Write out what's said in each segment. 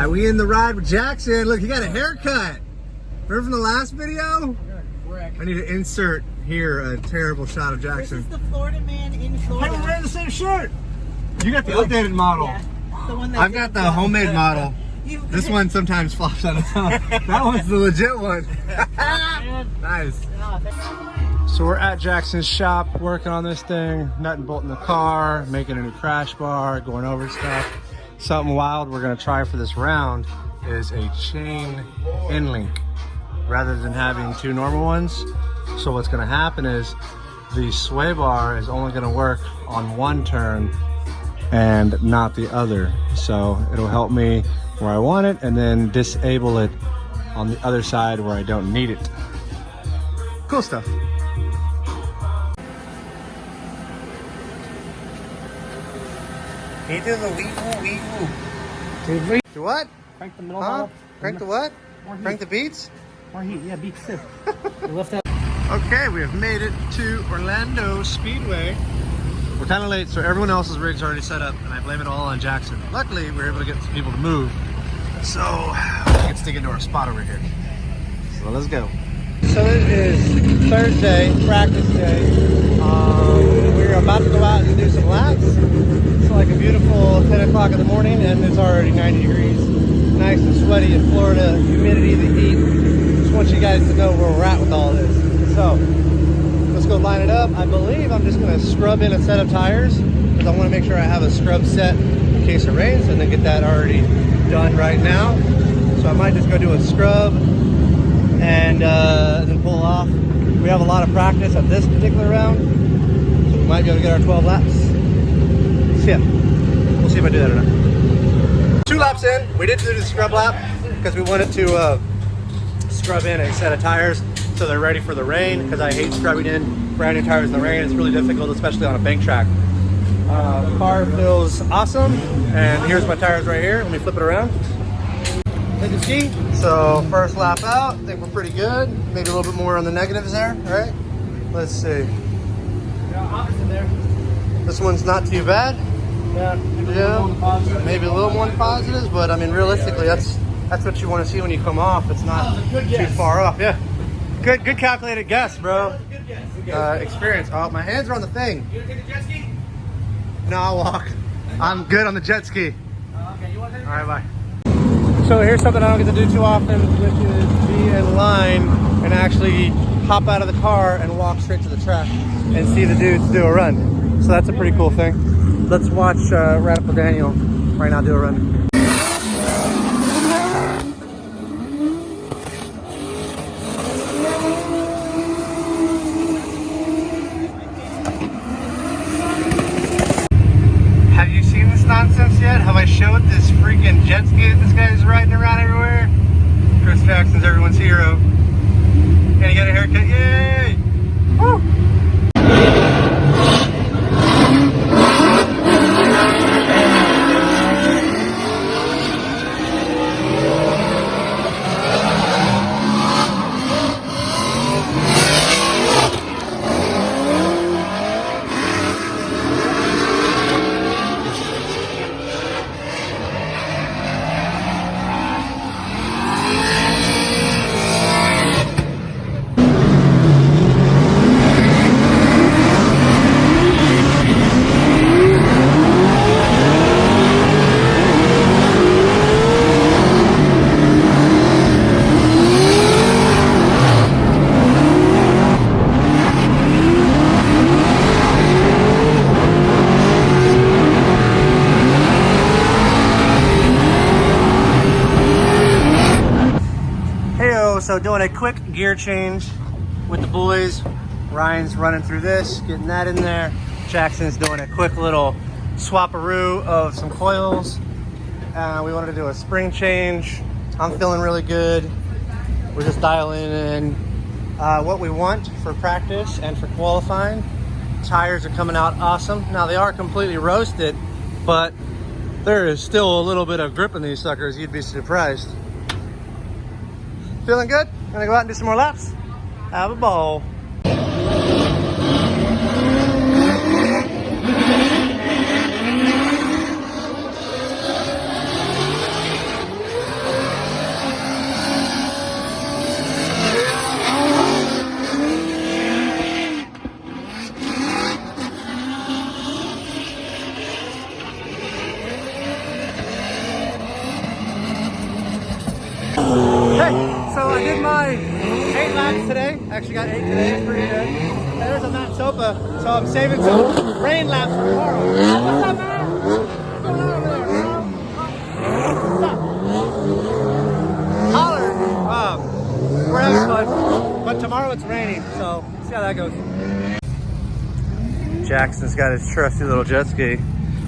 Alright, we in the ride with Jackson. Look, he got a haircut. Remember from the last video? I need to insert here a terrible shot of Jackson. This is the Florida man in Florida. Hey, we're wearing the same shirt. You got the updated model. Yeah, the one I've got the homemade model. This one sometimes flops out of town. That one's the legit one. Nice. So we're at Jackson's shop working on this thing, nut and bolting the car, making a new crash bar, going over stuff. Something wild we're gonna try for this round is a chain in-link rather than having two normal ones. So what's gonna happen is the sway bar is only gonna work on one turn and not the other. So it'll help me where I want it and then disable it on the other side where I don't need it. Cool stuff. He did the wee-woo. Do what? Crank the middle. Huh? Crank the what? Crank the beats? More heat, yeah, beats too. Lift up. Okay, we have made it to Orlando Speedway. We're kind of late, so everyone else's rig's already set up, and I blame it all on Jackson. Luckily, we were able to get some people to move, so we can stick into our spot over here. So let's go. So it is Thursday, practice day. We're about to go out and do some laps. It's like a beautiful 10 o'clock in the morning, and it's already 90 degrees. Nice and sweaty in Florida, humidity, the heat. Just want you guys to know where we're at with all this. So let's go line it up. I believe I'm just gonna scrub in a set of tires because I wanna make sure I have a scrub set in case it rains and then get that already done right now. So I might just go do a scrub and then pull off. We have a lot of practice at this particular round, so we might be able to get our 12 laps. So yeah, we'll see if I do that or not. 2 laps in, we did do the scrub lap because we wanted to scrub in a set of tires so they're ready for the rain, because I hate scrubbing in brand new tires in the rain. It's really difficult, especially on a bank track. The car feels awesome, and here's my tires right here. Let me flip it around. Take a ski. So first lap out, I think we're pretty good. Maybe a little bit more on the negatives there, right? Let's see. Yeah, opposite there. This one's not too bad. Yeah, maybe a little more on the positives, but I mean, realistically, that's what you want to see when you come off. It's not too far off. Yeah. Good calculated guess, bro. Good guess. Experience. Oh, my hands are on the thing. You gonna take the jet ski? No, I'll walk. I'm good on the jet ski. Okay, you want to take All right, bye. So here's something I don't get to do too often, which is be in line and actually hop out of the car and walk straight to the track and see the dudes do a run. So that's a pretty cool thing. Let's watch Radical Daniel right now do a run. Nonsense yet? Have I showed this freaking jet ski that this guy's riding around everywhere? Chris Jackson's everyone's hero. And he got a haircut. Yay! Woo! So doing a quick gear change with the boys. Ryan's running through this, getting that in there. Jackson's doing a quick little swap-a-roo of some coils. We wanted to do a spring change. I'm feeling really good. We're just dialing in what we want for practice and for qualifying. Tires are coming out awesome. Now they are completely roasted, but there is still a little bit of grip in these suckers. You'd be surprised. Feeling good? Gonna go out and do some more laps? Have a ball. Okay, so I did my 8 laps today. Actually got 8 today, it's pretty good. And there's a Matt Sopa, so I'm saving some rain laps for tomorrow. What's up, man? What's going on over there, bro? What's up? Holler! We're having fun, but tomorrow it's raining, so see how that goes. Jackson's got his trusty little jet ski.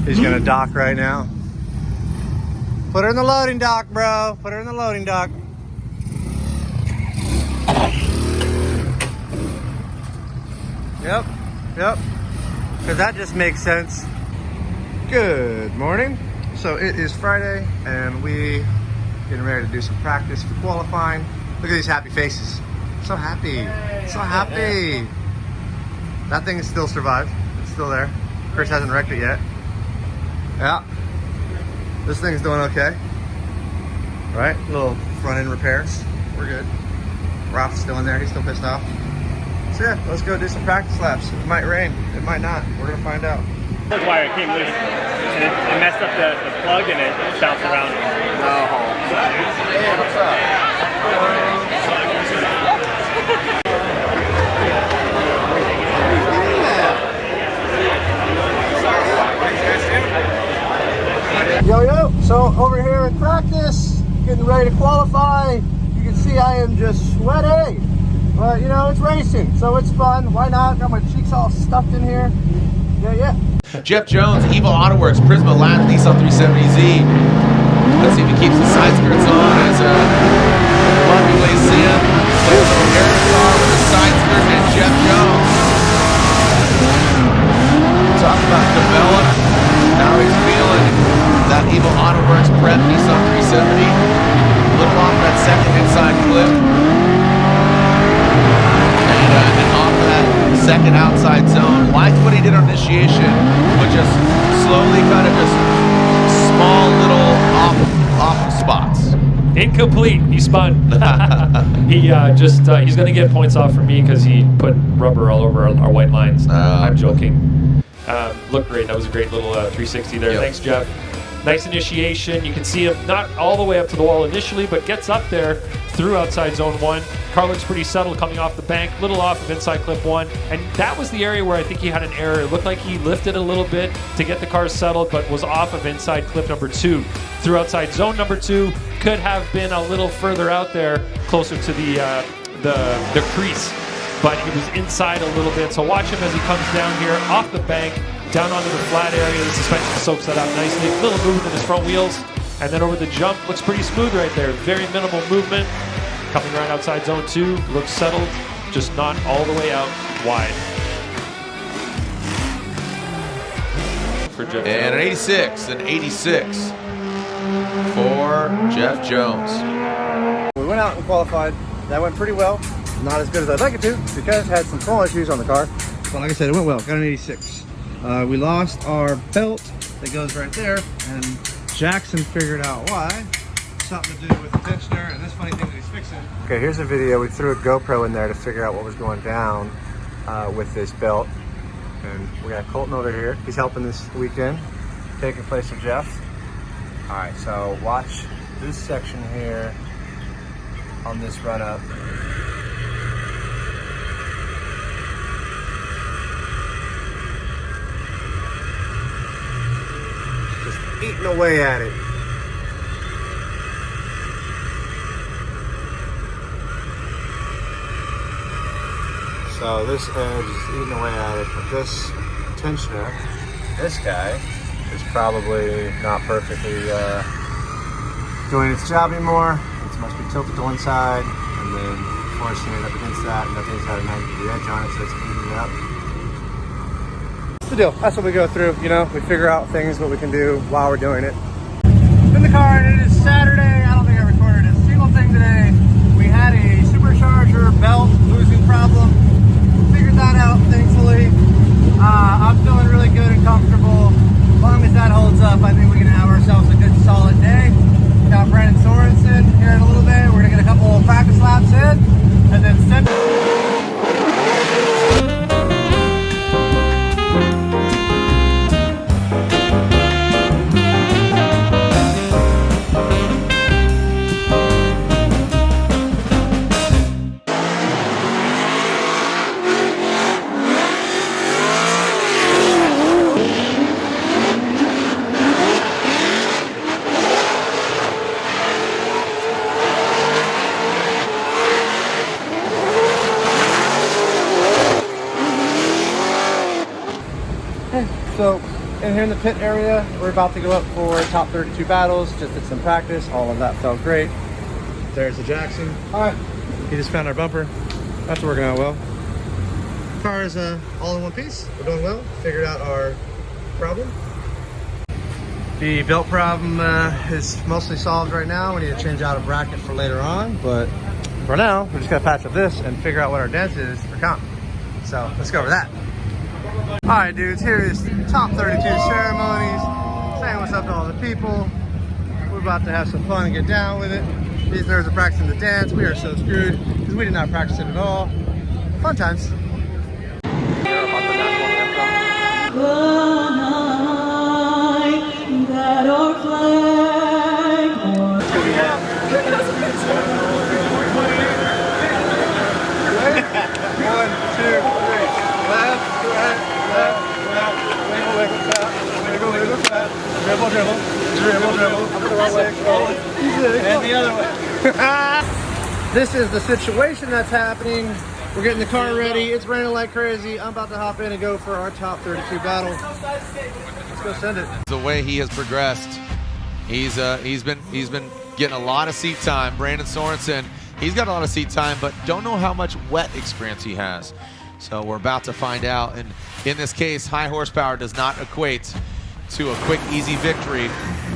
He's gonna dock right now. Put her in the loading dock, bro. Put her in the loading dock. Yep, because that just makes sense. Good morning. So it is Friday and we getting ready to do some practice for qualifying. Look at these happy faces. So happy, so happy. That thing still survived. It's still there. Chris hasn't wrecked it yet. Yeah. This thing's doing okay. Right? Little front end repairs. We're good. Ralph's still in there. He's still pissed off. So yeah, let's go do some practice laps. It might rain. It might not. We're gonna find out. The wire came loose and it messed up the plug and it bounced around. Oh. Hey, what's up? Yo, so over here in practice, getting ready to qualify. You can see I am just sweaty. But you know, it's racing, so it's fun. Why not? Got my cheeks all stuffed in here. Yeah. Jeff Jones, Evil Autoworks, Prisma Lab, Nissan 370Z. Let's see if he keeps the side skirts on as Lucky lays in. Plays a little air car with the side skirt and Jeff Jones. Talk about developed. Now he's feeling that Evil Autoworks prep Nissan 370. A little off that second inside clip. And off that second outside zone. Liked what he did on initiation, but just slowly kind of just small little off spots. Incomplete. He spun. He's going to get points off for me because he put rubber all over our white lines. I'm joking. Looked great. That was a great little 360 there. Yep. Thanks, Jeff. Nice initiation. You can see him not all the way up to the wall initially, but gets up there through outside zone 1. Car looks pretty settled coming off the bank, little off of inside clip 1. And that was the area where I think he had an error. It looked like he lifted a little bit to get the car settled, but was off of inside clip number 2. Through outside zone number 2, could have been a little further out there, closer to the crease. But he was inside a little bit. So watch him as he comes down here off the bank, down onto the flat area. The suspension soaks that up nicely. Little movement in his front wheels. And then over the jump, looks pretty smooth right there. Very minimal movement. Coming right outside zone 2, looks settled, just not all the way out wide. For Jeff and Jones. an 86 for Jeff Jones. We went out and qualified. That went pretty well. Not as good as I'd like it to because I had some small issues on the car. But like I said, it went well. Got an 86. We lost our belt that goes right there, and Jackson figured out why. Something to do with the tensioner and this funny thing that he's fixing. Okay, here's a video. We threw a GoPro in there to figure out what was going down with this belt. And we got Colton over here. He's helping this weekend, taking place of Jeff. All right, so watch this section here on this run up. Just eating away at it. So this edge is eating away at it, but this tensioner, this guy, is probably not perfectly doing its job anymore. It must be tilted to one side, and then forcing it up against that, and that thing's got a 90-degree edge on it, so it's eating it up. That's the deal. That's what we go through, you know? We figure out things, what we can do while we're doing it. In the car, and it is Saturday. I don't think I recorded a single thing today. We had a supercharger belt losing problem. Figured that out, thankfully. I'm feeling really good and comfortable. As long as that holds up, I think we can have ourselves a good solid day. Got Brandon Sorensen here in a little bit. We're gonna get a couple of practice laps in, and then send So in here in the pit area, we're about to go up for top 32 battles. Just did some practice. All of that felt great. There's the Jackson. Hi. He just found our bumper. That's working out well. Car is all in one piece. We're doing well. Figured out our problem. The belt problem is mostly solved right now. We need to change out a bracket for later on, but for now, we're just gonna patch up this and figure out what our dent is for comp. So let's go over that. All right, dudes, here is top 32 ceremonies. Saying what's up to all the people. We're about to have some fun and get down with it. These nerds are practicing the dance. We are so screwed because we did not practice it at all. Fun times. That our flag One, two, three. Left, right, wiggle, wiggle, tap. Dribble, dribble. Up the wrong way. And the other way. This is the situation that's happening. We're getting the car ready. It's raining like crazy. I'm about to hop in and go for our top 32 battle. Let's go send it. The way he has progressed, he's been getting a lot of seat time. Brandon Sorensen, he's got a lot of seat time, but don't know how much wet experience he has. So we're about to find out. And in this case, high horsepower does not equate to a quick, easy victory.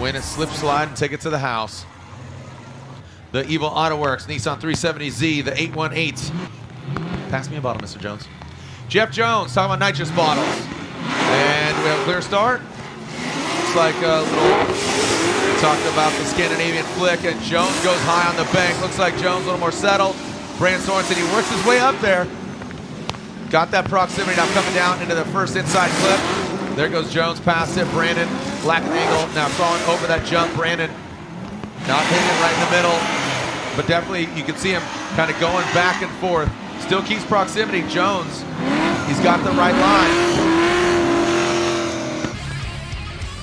Win a slip slide and take it to the house. The Evil Autoworks Nissan 370Z, the 818. Pass me a bottle, Mr. Jones. Jeff Jones talking about nitrous bottles. And we have a clear start. Looks like a little, we talked about the Scandinavian flick, and Jones goes high on the bank. Looks like Jones a little more settled. Brandon Sorensen, he works his way up there. Got that proximity, now coming down into the first inside clip. There goes Jones past it. Brandon, lacking angle, now crawling over that jump. Brandon not hitting it right in the middle, but definitely you can see him kind of going back and forth. Still keeps proximity. Jones, he's got the right line.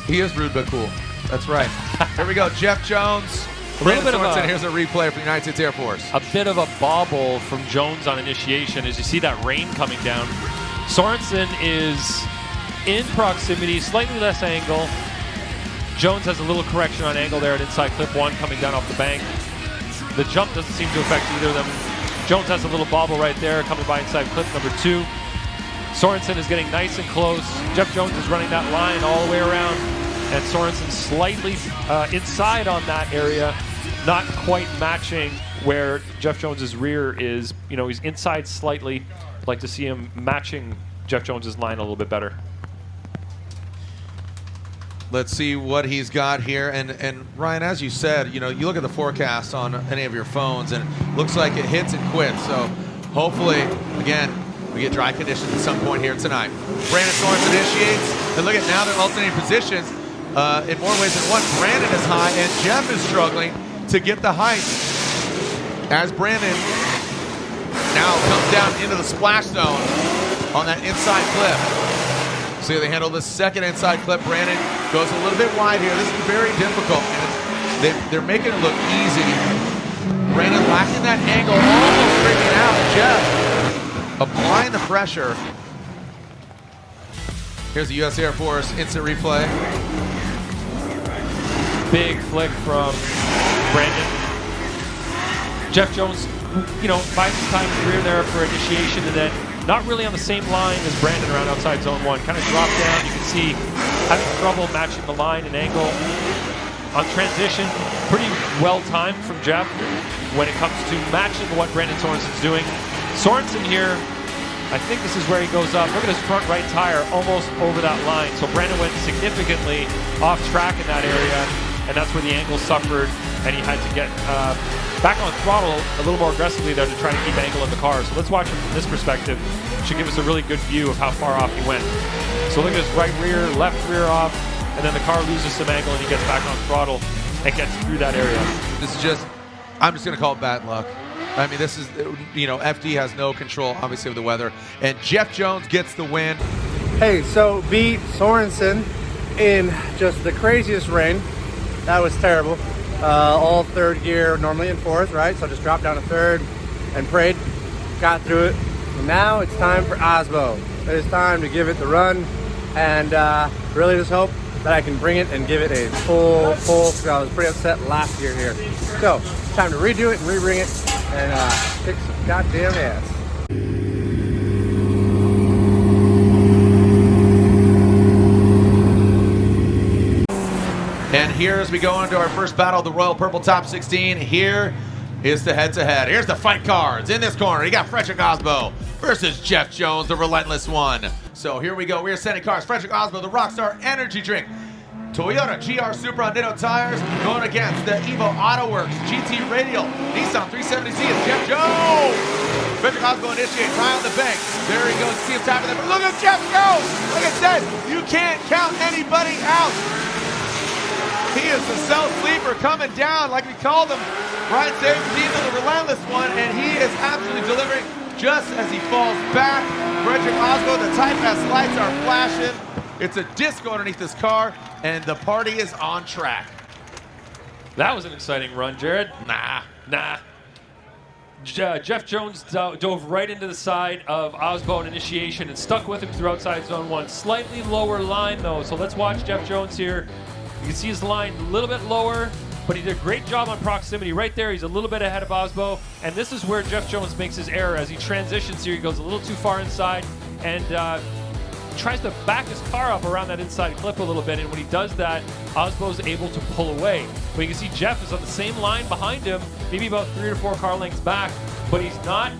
He is rude but cool. That's right. Here we go. Jeff Jones. Brandon Sorensen, here's a replay from the United States Air Force. A bit of a bobble from Jones on initiation as you see that rain coming down. Sorensen is in proximity, slightly less angle. Jones has a little correction on angle there at inside clip 1 coming down off the bank. The jump doesn't seem to affect either of them. Jones has a little bobble right there coming by inside clip number 2. Sorensen is getting nice and close. Jeff Jones is running that line all the way around, and Sorensen slightly inside on that area, not quite matching where Jeff Jones's rear is. You know, he's inside slightly. I'd like to see him matching Jeff Jones's line a little bit better. Let's see what he's got here. And Ryan, as you said, you know, you look at the forecast on any of your phones, and it looks like it hits and quits. So hopefully, again, we get dry conditions at some point here tonight. Brandon Sorensen initiates, and look at now they're alternating positions in more ways than one. Brandon is high, and Jeff is struggling to get the height. As Brandon now comes down into the splash zone on that inside clip. See how they handle the second inside clip. Brandon goes a little bit wide here. This is very difficult, and they're making it look easy. Brandon lacking that angle, almost streaking out. Jeff applying the pressure. Here's the U.S. Air Force instant replay. Big flick from Brandon. Jeff Jones, you know, buys his time in the rear there for initiation, and then not really on the same line as Brandon around outside zone 1. Kind of dropped down. You can see having trouble matching the line and angle. On transition, pretty well timed from Jeff when it comes to matching what Brandon Sorensen's doing. Sorensen here, I think this is where he goes up. Look at his front right tire almost over that line. So Brandon went significantly off track in that area, and that's where the angle suffered, and he had to get back on throttle a little more aggressively there to try to keep angle in the car. So let's watch him from this perspective. It should give us a really good view of how far off he went. So look at his right rear, left rear off, and then the car loses some angle and he gets back on throttle and gets through that area. This is just, I'm just going to call it bad luck. I mean, this is, you know, FD has no control, obviously, of the weather. And Jeff Jones gets the win. Hey, so beat Sorensen in just the craziest rain. That was terrible. All third gear, normally in fourth, right? So just dropped down to third and prayed, got through it. And now it's time for Osbo. It is time to give it the run. and really just hope that I can bring it and give it a full, because I was pretty upset last year here. So, time to redo it and re-bring it and kick some goddamn ass. And here as we go into our first battle of the Royal Purple Top 16, here is the head-to-head. Here's the fight cards. In this corner, you got Frederick Osbo versus Jeff Jones, the relentless one. So here we go. We are sending cars. Frederick Osbo, the Rockstar Energy Drink. Toyota GR Supra on Ditto tires going against the Evo Autoworks GT Radial Nissan 370Z and Jeff Jones. Frederick Osbo initiates high on the bank. There he goes. See him tapping there. But look at Jeff Jones. Like I said, you can't count anybody out. He is the self-sleeper coming down like we called him. Ryan Sabertino, the relentless one, and he is absolutely delivering just as he falls back. Frederick Osbo, the Type S lights are flashing. It's a disco underneath this car, and the party is on track. That was an exciting run, Jared. Nah. Jeff Jones dove right into the side of Osbo in initiation and stuck with him through outside zone 1. Slightly lower line, though, so let's watch Jeff Jones here. You can see his line a little bit lower, but he did a great job on proximity. Right there, he's a little bit ahead of Osbo, and this is where Jeff Jones makes his error. As he transitions here, he goes a little too far inside and tries to back his car up around that inside clip a little bit, and when he does that, Osbo's able to pull away. But you can see Jeff is on the same line behind him, maybe about 3 or 4 car lengths back, but he's not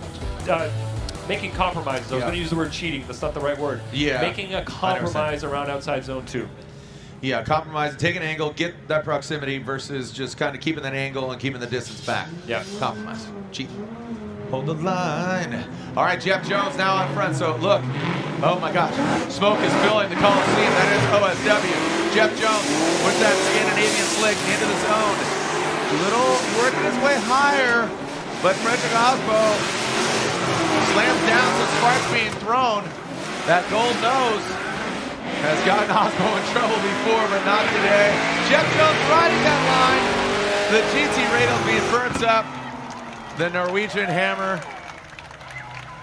making compromises. I was going to use the word cheating. That's not the right word. Yeah. Making a compromise 100%. around outside zone 2. Yeah, compromise, take an angle, get that proximity versus just kind of keeping that angle and keeping the distance back. Yeah. Compromise. Cheat. Hold the line. All right, Jeff Jones now on front. So look, oh my gosh, smoke is filling the Coliseum. That is OSW. Jeff Jones with that Scandinavian slick into the zone. Little working his way higher, but Frederick Osbo slams down some sparks being thrown. That gold nose has gotten Osbo in trouble before, but not today. Jeff Jones riding that line. The GT Radial being burnt up. The Norwegian Hammer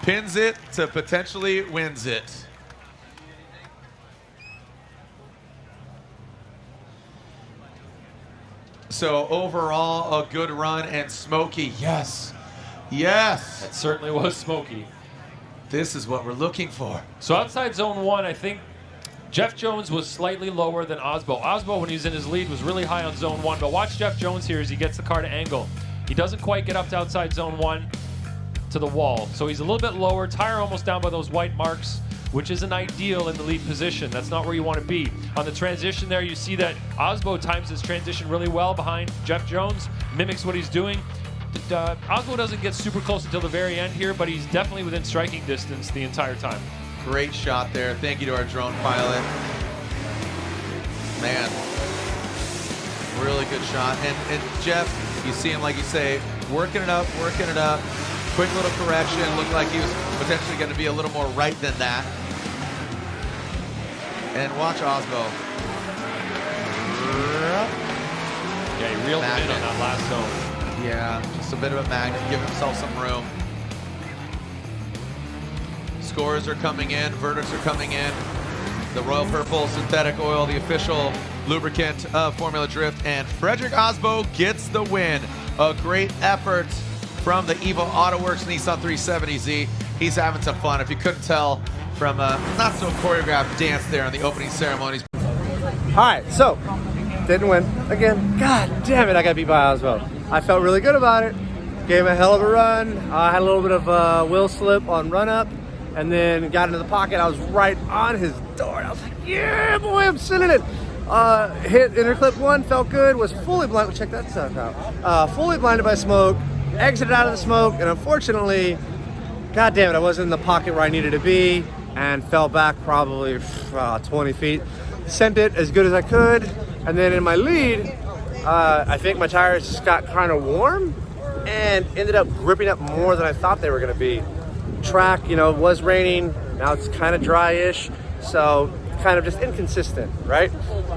pins it to potentially wins it. So overall, a good run, and Smokey, yes. Yes. That certainly was smoky. This is what we're looking for. So outside zone 1, I think Jeff Jones was slightly lower than Osbo. Osbo, when he was in his lead, was really high on zone 1, but watch Jeff Jones here as he gets the car to angle. He doesn't quite get up to outside zone 1 to the wall, so he's a little bit lower, tire almost down by those white marks, which isn't ideal in the lead position. That's not where you want to be. On the transition there, you see that Osbo times his transition really well behind Jeff Jones, mimics what he's doing. Osbo doesn't get super close until the very end here, but he's definitely within striking distance the entire time. Great shot there. Thank you to our drone pilot. Man, really good shot. And Jeff, you see him, like you say, working it up. Quick little correction. Looked like he was potentially going to be a little more right than that. And watch Osbo. Yeah, he reeled him in on that last zone. Yeah, just a bit of a magnet, give himself some room. Scores are coming in, verdicts are coming in. The Royal Purple synthetic oil, the official lubricant of Formula Drift, and Frederick Osbo gets the win. A great effort from the Evo Autoworks Nissan 370Z. He's having some fun. If you couldn't tell from a not so choreographed dance there in the opening ceremonies. All right, so didn't win again. God damn it, I got beat by Osbo. I felt really good about it. Gave him a hell of a run. I had a little bit of a wheel slip on run up, and then got into the pocket. I was right on his door. I was like, yeah, boy, I'm sending it. Hit interclip 1, felt good. Was fully blinded. Check that stuff out. Fully blinded by smoke. Exited out of the smoke, and unfortunately, god damn it, I wasn't in the pocket where I needed to be, and fell back probably 20 feet. Sent it as good as I could, and then in my lead, I think my tires just got kind of warm and ended up gripping up more than I thought they were going to be. Track, you know, it was raining, now it's kind of dry-ish, so kind of just inconsistent, right?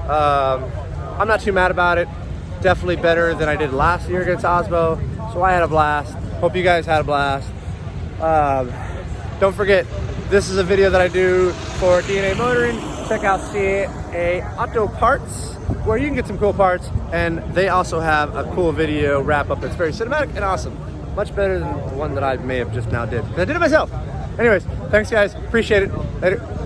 I'm not too mad about it. Definitely better than I did last year against Osbo, so I had a blast. Hope you guys had a blast. Don't forget, this is a video that I do for DNA Motoring. check out CA Autoparts, where you can get some cool parts, and they also have a cool video wrap up that's very cinematic and awesome. Much better than the one that I may have just now did. I did it myself. Anyways, thanks guys, appreciate it. Later.